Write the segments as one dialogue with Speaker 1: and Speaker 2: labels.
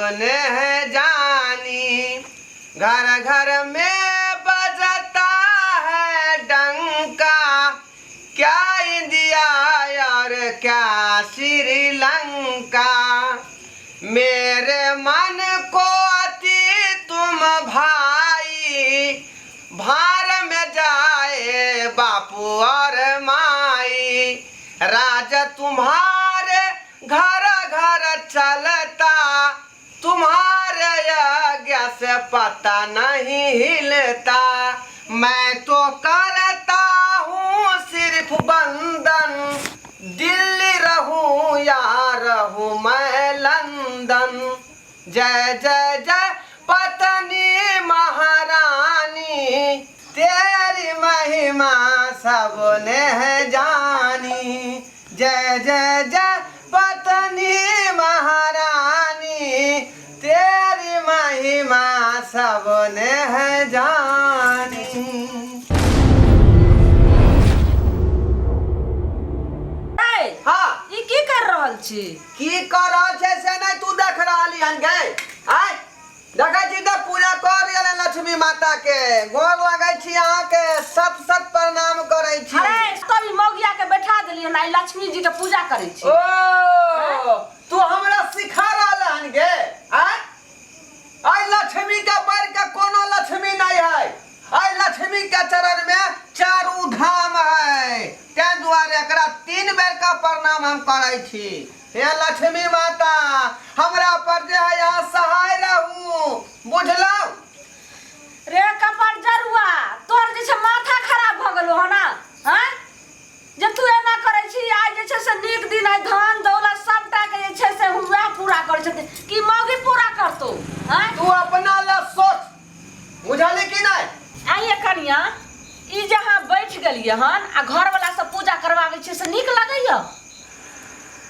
Speaker 1: सबने है जानी। घर घर में बजता है डंका, क्या इंडिया और क्या श्रीलंका। मेरे मन को अति तुम भाई, भार में जाए बापू और माई। राज तुम्हारे घर घर चलता, तुम्हारे आज्ञा से पता नहीं हिलता। मैं तो करता हूँ सिर्फ बंधन, दिल्ली रहूं या रहूं मैं लंदन। जय जय जय पत्नी महारानी, तेरी महिमा सबने है जानी। जय जय जय पत्नी महारानी, तेरी महिमा सबने है जानी।
Speaker 2: हाँ, की कर रहल छी?
Speaker 1: की कर रहल छै से नहीं तू देख रहली हन गए? आय देखै छी त पूजा कर गेल लक्ष्मी माता के, गोर लागै छी अहाँ के, सत सत प्रणाम करै छी।
Speaker 2: अरे तभी मौगिया के बैठा देलिए ना, लक्ष्मी जी के पूजा करै छी।
Speaker 1: ओ तू हमरा सिखा रहल हन गे? आय आय लक्ष्मी के बढ़ के कोनो लक्ष्मी नहीं है। आय लक्ष्मी के चरण में चारू धाम है, ते दुआरे एकरा 3 बेर का प्रणाम हम करै छी। हे लक्ष्मी माता, हमरा पर जे है यहाँ सहाय रहू, बुझलौ?
Speaker 2: रे कपर जरुआ, तोर जे छै माथा खराब भ गेलो ह ना? हैं जे तू एना करै छी, आइ जे छै से नीक दिन है, धन दौलत सबटा के जे छै से हुआ पूरा करै छथिन, की मौगी पूरा करतो? हैं
Speaker 1: तू अपना ला सोच, बुझली कि नहीं?
Speaker 2: आइए कनिया, ई जहां बैठ गेलिए हन आ घर वाला से पूजा करवावे छै से नीक लगैया?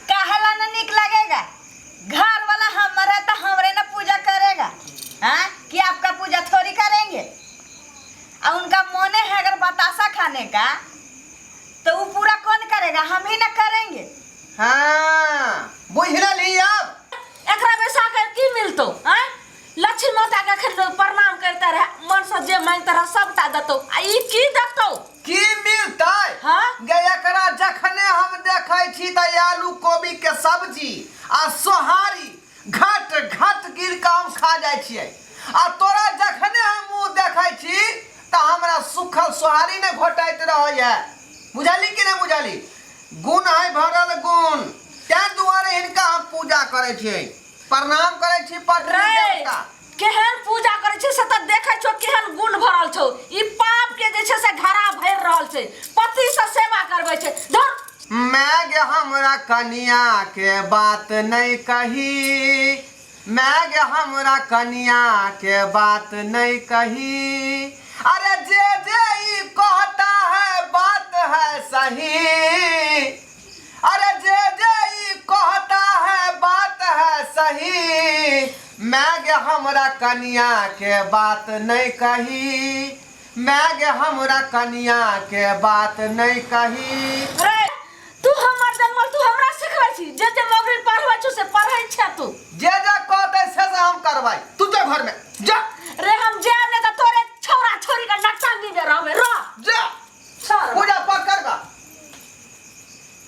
Speaker 3: काहेला न नीक लगेगा? घर वाला हमारा तो हमरे न पूजा करेगा, हाँ? कि आपका पूजा थोड़ी करेंगे? और उनका मोने है अगर बतासा खाने का, तो वो पूरा कौन करेगा? हम ही न करेंगे।
Speaker 1: हाँ बुझली अब?
Speaker 2: एकरा में साकर की मिलतो? हैं लक्ष्मी माता के खरीद प्रणाम करते रहे, मन से जे मांगते रहे सबटा दतो, आ ई की दतो?
Speaker 1: की मिलतै?
Speaker 2: हाँ
Speaker 1: गे एकरा जखने हम देखै छी त आलू कोबी के सब्जी आ सोहारी घट घट गिर के हम खा जाइ छियै, आ तोरा जखने हम मुंह देखै छी त हमरा सुखल सोहारी ने घोटैत रहै है। बुझली कि नहीं बुझली? गुण है भरल गुण, तै दुआरे इनका हम पूजा करै छियै, प्रणाम करै छी पत्नी देवता।
Speaker 2: केहन पूजा करे छै से त देखै छो, केहन गुण भरल छौ। ई पाप के जे छै से घड़ा भर रहल छै, पति से सेवा करबै छै। धर
Speaker 1: मैं गे हमरा कनिया के बात नहीं कही, मैं गे हमरा कनिया के बात नहीं कही। अरे जे जे ई कहता है बात है सही, अरे जे जे ई कहता है बात है सही। मैं गे हमरा कनिया के बात नहीं कही, मैं गे हमरा कनिया के बात नहीं कही।
Speaker 2: रे तू हमर जन्मल, तू हमरा सिखबै छी, जे जे मगरी पढ़बै छ से पढ़ै छ तू।
Speaker 1: जे जे कहते से हम करबै, तू जा घर में जा।
Speaker 2: रे हम जाब ने त तोरे छोरा छोरी का नक्सानी में रहबे, रह
Speaker 1: जा
Speaker 2: सर
Speaker 1: पूजा पाठ करबा।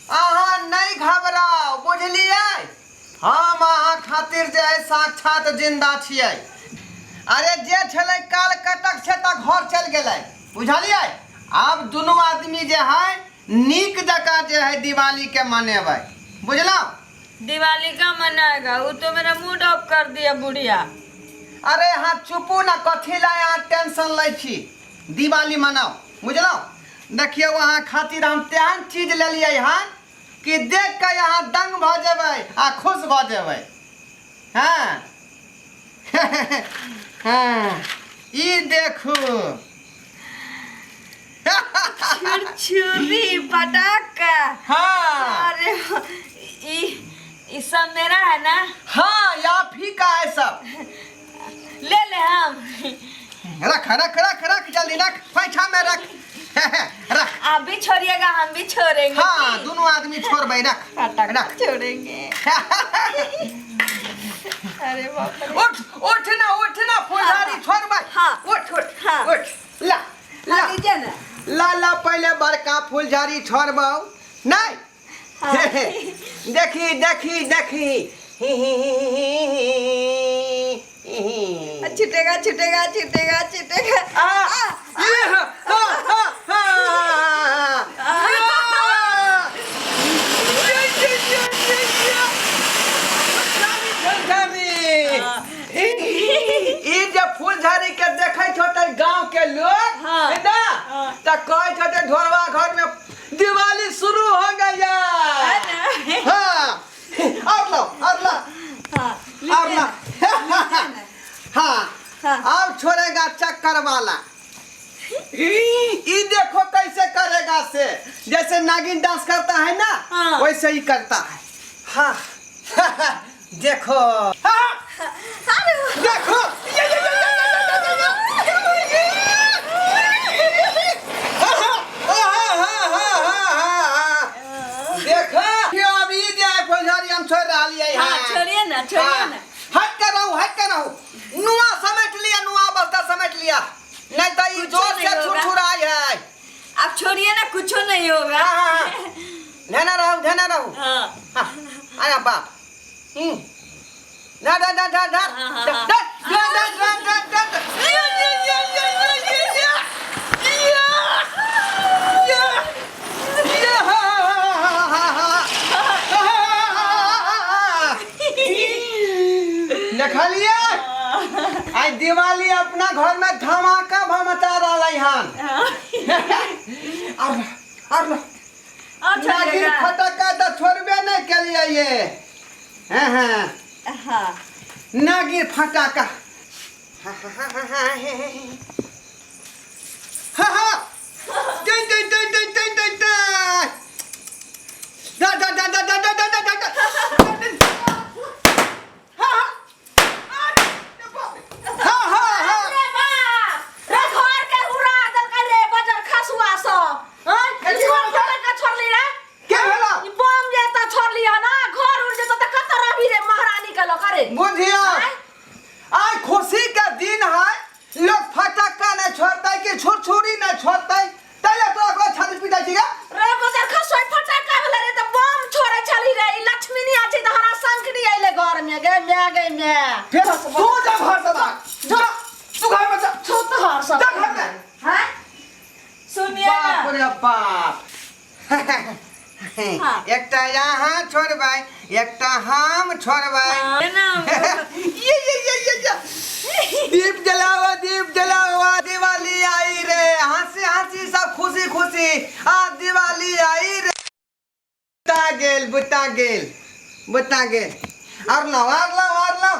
Speaker 1: अहाँ नहीं घबराओ, बुझलिए? हम अहाँ खातिर जे है साक्षात जिंदा छियै। अरे जे छलै काल कटक से त घर चल गेलै, बुझलिए? अब दोनों आदमी जे है नीक जका जे है दिवाली के मनेबै, बुझलौ?
Speaker 3: दिवाली का मनाएगा? वो तो मेरा मूड ऑफ कर दिया बुढ़िया।
Speaker 1: अरे हाँ चुपू ना, कथी ला यहाँ टेंशन लै छी? दिवाली मनाओ, बुझलौ? देखियो वहाँ खातिर हम तेहन चीज लेलिए हन कि देख के यहाँ दंग भ जेबै आ खुश भ जेबै। हाँ हाँ ई देखू
Speaker 3: छुरी पटाखा।
Speaker 1: हाँ
Speaker 3: अरे ये सब मेरा है ना?
Speaker 1: हाँ आप ही का है सब।
Speaker 3: ले ले हम।
Speaker 1: रख रख रख रख जल्दी रख, पैसा में रख रख।
Speaker 3: आप भी छोड़िएगा हम भी छोड़ेंगे।
Speaker 1: हाँ दोनों आदमी छोड़ भाई, रख
Speaker 3: पटाखा
Speaker 1: रख
Speaker 3: छोड़ेंगे। अरे बाप रे।
Speaker 1: उठ ना फुलझड़ी छोड़ भाई।
Speaker 3: हाँ,
Speaker 1: उठ
Speaker 3: हाँ।
Speaker 1: उठ ला ला
Speaker 3: लीजिए ना।
Speaker 1: ला पहले बड़का फुलझड़ी छोड़बो नहीं।
Speaker 3: हाँ।
Speaker 1: देखी
Speaker 3: छुटेगा।
Speaker 1: फुलझड़ी के देखैत होते गांव के लोग
Speaker 3: हाँ।
Speaker 1: है ना
Speaker 3: हाँ।
Speaker 1: त कहत होते ढोरवा घर में दिवाली शुरू हो गया। हाँ और लो
Speaker 3: हाँ,
Speaker 1: और लो हाँ
Speaker 3: हाँ।
Speaker 1: अब छोड़ेगा चक्कर वाला। ई देखो कैसे करेगा से जैसे नागिन डांस करता है ना
Speaker 3: हाँ।
Speaker 1: वैसे ही करता है। हाँ देखो हाँ देखो देखो अभी जाए फुलझड़ी हम छोड़ रहा लिए
Speaker 3: हाँ, छोड़िए ना।
Speaker 1: हट कर रहूं नुआ बस्ता समेट लिया नहीं तो ये
Speaker 3: कुछ
Speaker 1: जोर
Speaker 3: नहीं
Speaker 1: से
Speaker 3: होगा।
Speaker 1: छुड़छुड़ाई है।
Speaker 3: आप छोड़िए ना, कुछ नहीं होगा।
Speaker 1: ध्यान रहूं
Speaker 3: हाँ।
Speaker 1: आया बाप ना देखा लिया आज दिवाली अपना घर में धमाका मचा रहा है। नागिन फटका तो छोड़बे नहीं के लिए ये।
Speaker 3: हाँ।
Speaker 1: नागिन फटाका बुझिया आज खुशी का दिन है लोग फटाका नहीं छोड़ता कि छुरछुरी नहीं छोड़ता तले तो अगला छाती पिटा जीगा
Speaker 2: रे बजर खसोय फटाका वाला रे त बम छोड़े चली रे लक्ष्मी नी आछी त हरा संकनी आइले घर में गे मैं
Speaker 1: फिर तू जा घर से बाहर जा तू घर में जा
Speaker 2: छोट हर सब
Speaker 1: जा घर में
Speaker 2: हैं
Speaker 3: सुनिए
Speaker 1: बाप
Speaker 3: ना।
Speaker 1: रे बाप
Speaker 3: हाँ।
Speaker 1: एकटा यहाँ छोड़बाई एकटा हम छोड़बाई
Speaker 3: हाँ, ना।
Speaker 1: ये दीप जलाओ दिवाली आई रे हंसी सब खुशी आज दिवाली आई रे बुता गेल और लाओ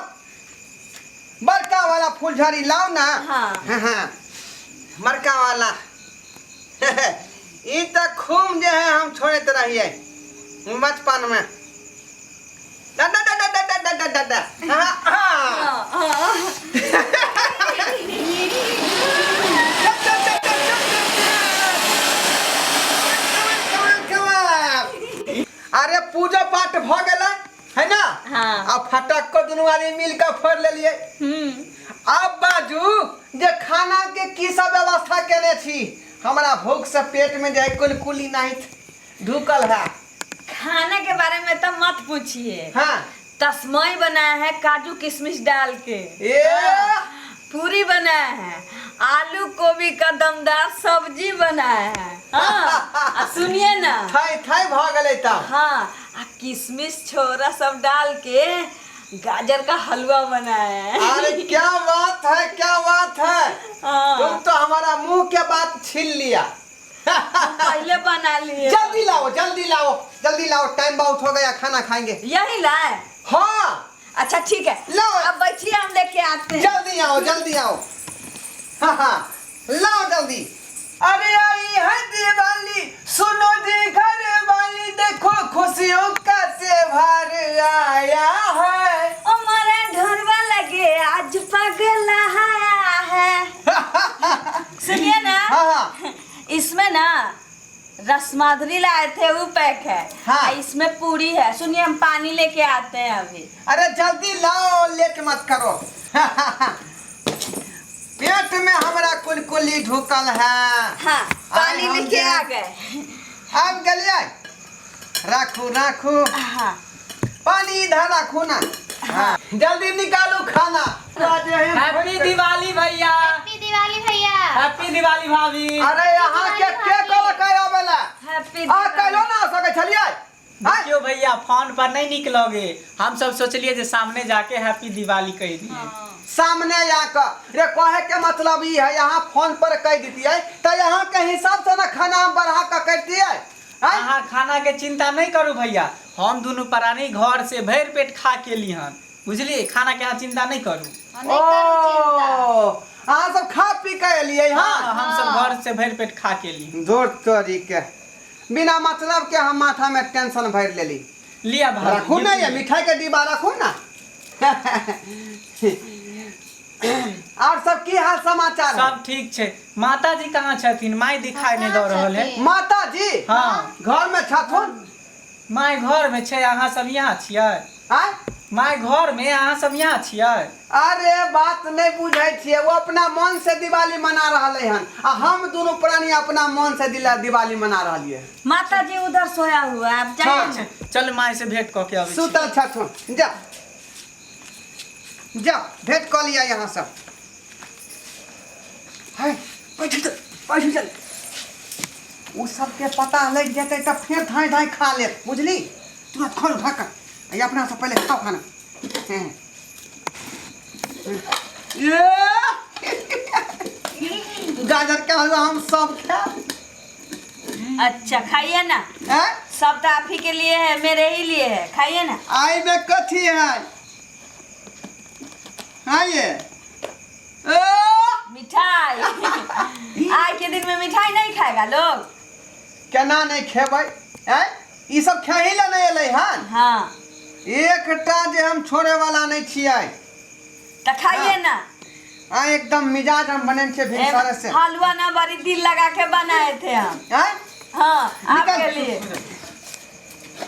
Speaker 1: बड़का वाला फुलझड़ी लाओ ना।
Speaker 3: हाँ।
Speaker 1: बड़का वाला ई तक खूब जो है हम छोड़े तो रहिए बचपन में अरे पूजा पाठ भ गेलै है ना।
Speaker 3: हाँ।
Speaker 1: अब फटक को दोनों आदमी मिलकर फोड़ ले लिए। अब बाजू जे खाना के की सब व्यवस्था केने छी हमारा भूख से पेट में जाए कुलकुली नहीं ढुकल है।
Speaker 3: खाने के बारे में तो मत पूछिए।
Speaker 1: हाँ
Speaker 3: तस्मई बनाया है काजू किशमिश डाल के।
Speaker 1: ए
Speaker 3: पूरी बनाया है, आलू गोभी का दमदार सब्जी बनाया है। हाँ। सुनिए ना।
Speaker 1: थाई भ गेलै तब।
Speaker 3: हाँ, किशमिश छोरा सब डाल के गाजर का हलवा बनाया है।
Speaker 1: अरे क्या बात है
Speaker 3: हाँ।
Speaker 1: तुम तो हमारा मुंह के बात छीन लिया।
Speaker 3: पहले बना लिए।
Speaker 1: जल्दी लाओ टाइम बहुत हो गया खाना खाएंगे।
Speaker 3: यही लाए।
Speaker 1: हाँ
Speaker 3: अच्छा ठीक है,
Speaker 1: लाओ।
Speaker 3: अब बैठिए हम लेके आते हैं।
Speaker 1: जल्दी आओ हाँ लाओ जल्दी। अरे आई है दिवाली सुनो जी घर वाली देखो खुशियों का त्योहार आया है।
Speaker 3: हमारे ढोलवा लगे आज पगला है। सुनिए ना।
Speaker 1: हाँ।
Speaker 3: इसमें ना रसमाधुरी लाए थे वो पैक है।
Speaker 1: हाँ।
Speaker 3: इसमें पूरी है। सुनिए हम पानी लेके आते हैं अभी।
Speaker 1: अरे जल्दी लाओ, लेट मत करो। पेट में हमारा कुलकुली ढुकल है।
Speaker 3: हाँ पानी
Speaker 1: हम
Speaker 3: लेके
Speaker 1: जा-
Speaker 3: आ गए।
Speaker 1: हम गलिए राखू राखू,
Speaker 3: हाँ
Speaker 1: पानी इधर रखो ना। हाँ जल्दी निकालो खाना।
Speaker 4: हैप्पी दिवाली भैया।
Speaker 5: हैप्पी दिवाली भैया।
Speaker 4: हैप्पी दिवाली भाभी।
Speaker 1: अरे यहाँ के कल कया बेला
Speaker 3: हैप्पी
Speaker 1: आ कलो ना सके छलिए।
Speaker 4: देखियो भैया फोन पर नहीं निकलोगे, हम सब सोचलिए जे सामने जाके हैप्पी दिवाली कह दिए।
Speaker 1: सामने आकर रे कहे के मतलब ई है, यहाँ फोन पर कह दीजिए तो यहाँ के हिसाब से ना खाना हम बढ़ा कर करती है।
Speaker 4: अहाँ खाना के चिंता नहीं करू भैया, हम दोनों प्राणी घर से भर पेट खा के लिहन, बुझलिए। खाना के अहाँ चिंता नहीं करू।
Speaker 1: ओ अहाँ सब खा पी के एलिए।
Speaker 4: हाँ
Speaker 1: हाँ
Speaker 4: हम सब घर से भर पेट खा के ली।
Speaker 1: जोर तोरी के बिना मतलब के हम माथा में टेंशन भर लेली।
Speaker 4: लिया भाभी।
Speaker 1: रखू ना ये मिठाई के डिब्बा रखू ना। और सब की हाल समाचार है?
Speaker 4: सब ठीक छे। माता जी कहाँ छथिन? माई दिखाई नहीं दे रहल है।
Speaker 1: माता जी
Speaker 4: हाँ
Speaker 1: घर में छथुन।
Speaker 4: माई घर में छे, अहाँ सब यहाँ छियै?
Speaker 1: आय
Speaker 4: माई घर में, अहाँ सब यहाँ छियै?
Speaker 1: अरे बात नहीं बुझे छिए, वो अपना मन से दिवाली मना रहा हन आ हम दोनों प्राणी अपना मन से दिवाली मना रहा।
Speaker 3: माता जी उधर सोया हुआ है, आप जाइए
Speaker 1: हाँ।
Speaker 3: ना।
Speaker 4: चल माई से भेंट कऽ के आबै छी।
Speaker 1: सुतल छथुन। जा जा भेंट कर लिया यहाँ सब। है पैसे चल वो सबके पता लग जाते तब फिर धाई धाई खा ले, बुझली। तुरंत खोल ढक्कन, ये अपना से पहले खाओ खाना। ये गाजर का हलवा हम सब खा।
Speaker 3: अच्छा खाइए ना, सब तो आप ही के लिए है, मेरे ही लिए है, खाइए ना।
Speaker 1: आई में कथी है? हाँ ये
Speaker 3: मिठाई। आज के दिन में मिठाई नहीं खाएगा लोग।
Speaker 1: केना नहीं खेबै? ई सब खाही ला नहीं अलै हन।
Speaker 3: हाँ
Speaker 1: एकटा जे हम छोड़े वाला नहीं छियै।
Speaker 3: तो खाइए
Speaker 1: हाँ।
Speaker 3: ना।
Speaker 1: एकदम मिजाज हम बने छे भिनसरे से।
Speaker 3: हलवा ना बड़ी दिल लगा के बनाए थे हम। हाँ आपके
Speaker 1: निकाल।
Speaker 3: लिए।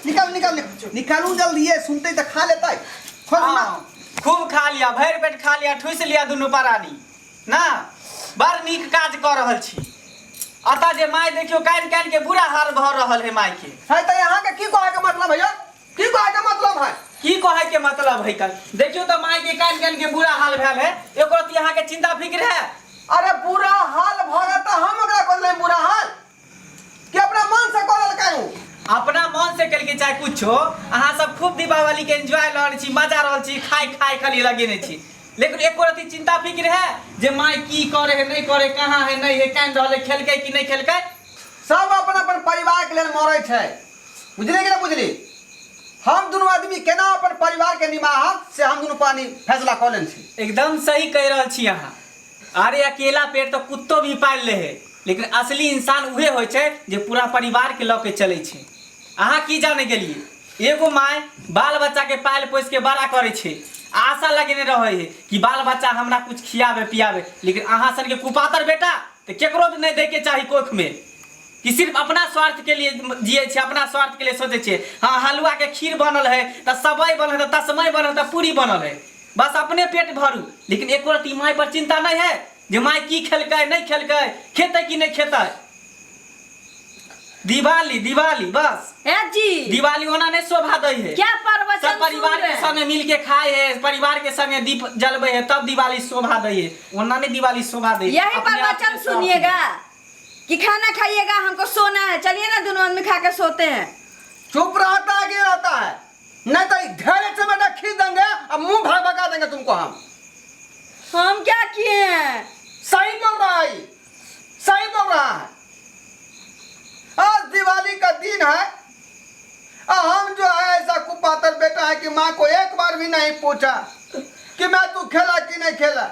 Speaker 1: निकाल निकाल निकाल निकालू जल्दी, ये सुनते तो खा लेते। खोल ना।
Speaker 4: हाँ, खूब खा लिया, भर पेट खा लिया, ठूस लिया दुनू प्राणी ना। बड़ नीक काज कर रहल छी। अतः जे माय देखियो कान कान के बुरा हाल भ रहल है माय के।
Speaker 1: है तो यहाँ के की कहे के मतलब भैया? की कहे के मतलब है?
Speaker 4: की कहे के मतलब है कल देखियो तो माय के कान कान के बुरा हाल भेल है। एको तो यहाँ के चिंता फिक्र है।
Speaker 1: अरे बुरा हाल भगे तो हम ओकरा कोन बुरा हाल कि अपना मन से करल कहूं।
Speaker 4: अपना मन से कल के चाहे कुछो, अहाँ सब खूब दीपावली के एंजॉय ल रहल छी, मजा रहल छी, खाई खाई खाली लगेने छी। लेकिन एको रति चिंता फिक्र है जे माय की करे है नहीं करे, कहाँ है नहीं है, कान रहले, खेलकै कि नहीं खेलकै।
Speaker 1: सब अपन अपन परिवार के लिए मरे छे, बुझली कि ना बुझली। हम दोनों आदमी केना अपन परिवार के निमाहत से हम दोनों पानी फैसला कर लेन छी।
Speaker 4: एकदम सही कह रहल छी अहाँ। अरे अकेला पेड़ तो कुत्तो भी पाल ले है, लेकिन असली इंसान उहे होय छे जे पूरा परिवार के लऽ के चलै छे। अहाँ की जाने गेलिए, एगो माय बाल बच्चा के पाल पोस के बड़ा करे छे, आशा लगेने रहे है कि बाल बच्चा हमरा कुछ खियावे पियावे। लेकिन अहाँ सन के कुपातर बेटा तो केकरो भी नहीं दे के चाही कोख में, कि सिर्फ अपना स्वार्थ के लिए जिये छे, अपना स्वार्थ के लिए सोचे छे। हाँ हलवा के खीर बनल है तो सबई बनल है, तो तस्मई बनल है, तो पूरी बनल है, बस अपने पेट भरू। लेकिन एको रति माय पर चिंता नहीं है जे माय की खेलकै नहीं खेलकै, खेतै कि नहीं खेतै। दिवाली दिवाली बस
Speaker 3: ए जी
Speaker 4: दिवाली होना नहीं शोभा दे है।
Speaker 3: क्या प्रवचन
Speaker 4: सब परिवार
Speaker 3: सुन रहे
Speaker 4: के
Speaker 3: हैं?
Speaker 4: संगे मिल के खाए है, परिवार के संगे दीप जलबे है, तब दिवाली शोभा दे है। वरना नहीं दिवाली शोभा दे।
Speaker 3: यही
Speaker 4: अपने आप
Speaker 3: प्रवचन
Speaker 4: के
Speaker 3: सुनिएगा कि खाना खाइएगा, हमको सोना है। चलिए ना दोनों आदमी खा के सोते हैं।
Speaker 1: चुप रहता आगे रहता है, नहीं तो धैर्य से बेटा खींच देंगे और मुंह भाग भगा देंगे तुमको। हम
Speaker 3: क्या किए हैं?
Speaker 1: सही बोल रहा है, सही बोल रहा है। आज दिवाली का दिन है और हम जो है ऐसा कुपातर बेटा है कि माँ को एक बार भी नहीं पूछा कि मैं तू खेला कि नहीं खेला।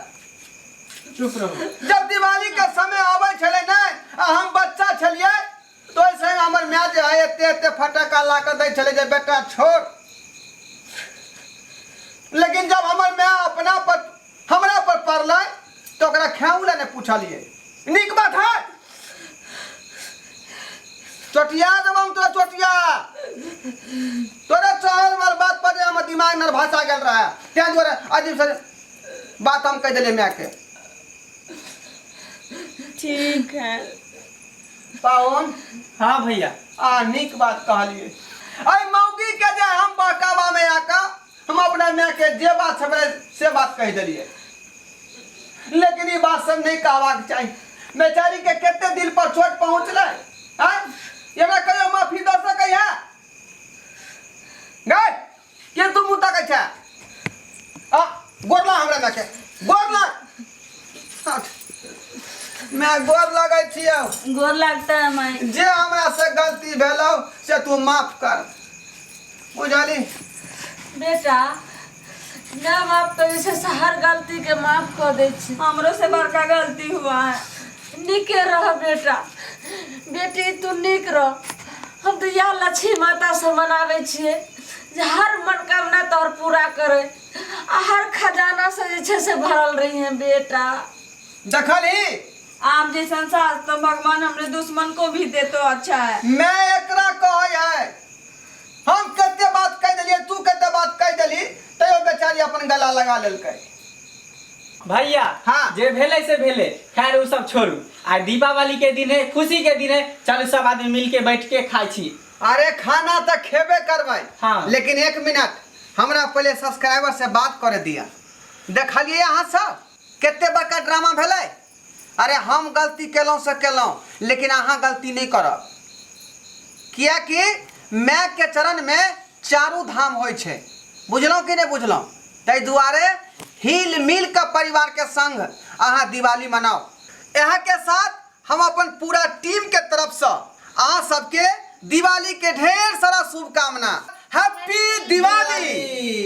Speaker 4: चुप रहो।
Speaker 1: जब दिवाली का समय आवे छले ना, हम बच्चा छलिए तो ऐसे हमर माँ जो है एते एते फटाका ला कर दे छले जे बेटा छोड़। लेकिन जब हमर माँ अपना पर हमरा पर पड़लै तो ओकरा खाऊ ला नहीं पूछलिए। नीक बात है, नरभाषा गेल रहा तें दुआरे अजीब से बात हम कह दिले मैं के।
Speaker 3: ठीक है
Speaker 1: पावन
Speaker 4: हाँ भैया
Speaker 1: नीक बात कहलिए। अरे मौगी के जे हम बहकावा में आका हम अपना मैं के जे बात छबे से बात कह दिलिए, लेकिन ये बात सब नहीं कहवाक चाहिए। बेचारी के कितने दिल पर चोट पहुंचले हैं, ये मैं कहियो माफी दे सकै है गए के तू मुता के छा आ गोरला हमरा में के गोरला मैं गोर लगै छियौ।
Speaker 3: गोर लगता है मैं।
Speaker 1: जे हमरा से गलती भेलौ से तू माफ कर बुझली।
Speaker 2: बेटा ना बाप तो जैसे हर गलती के माफ कर दे छी।
Speaker 3: हमरो से बड़का गलती हुआ है।
Speaker 2: निके रह बेटा, बेटी तू निक रह। हम तो यह लक्ष्मी माता से मनावे छिए जे हर मनोकामना तोर पूरा करे आ हर खजाना से जे छे से भरल रही है बेटा।
Speaker 1: देखली
Speaker 3: आप जैसा सास तो भगवान हमरे दुश्मन को भी दे तो अच्छा है।
Speaker 1: मैं एकरा कहै है हम कते बात कह दिलिए तू कते बात कह दिली तैयो बेचारी अपन गला लगा लेलकै।
Speaker 4: भैया
Speaker 1: हाँ।
Speaker 4: जे भेले से भेले, खैर उ सब छोड़ू। आ दीपावली के दिन है, खुशी के दिन है, चलो सब आदमी मिल के बैठ के खाई छी।
Speaker 1: अरे खाना तो खेबे करबै
Speaker 4: हाँ।
Speaker 1: लेकिन एक मिनट हमरा पहले सब्सक्राइबर से बात करे दिया। देखलिए अहाँ सब कते बड़का ड्रामा भेलै। अरे हम गलती केलौं से केलौं लेकिन अहाँ गलती नहीं करब, किया कि माय के चरण में चारू धाम होय छै, बुझलौं कि नहीं बुझलौं। ताहि दुआरे हिल मिल के परिवार के संग अहाँ दिवाली मनाओ। यहाँ के साथ हम अपन पूरा टीम के तरफ से अहाँ सबके दिवाली के ढेर सारा शुभकामना। हैप्पी दिवाली।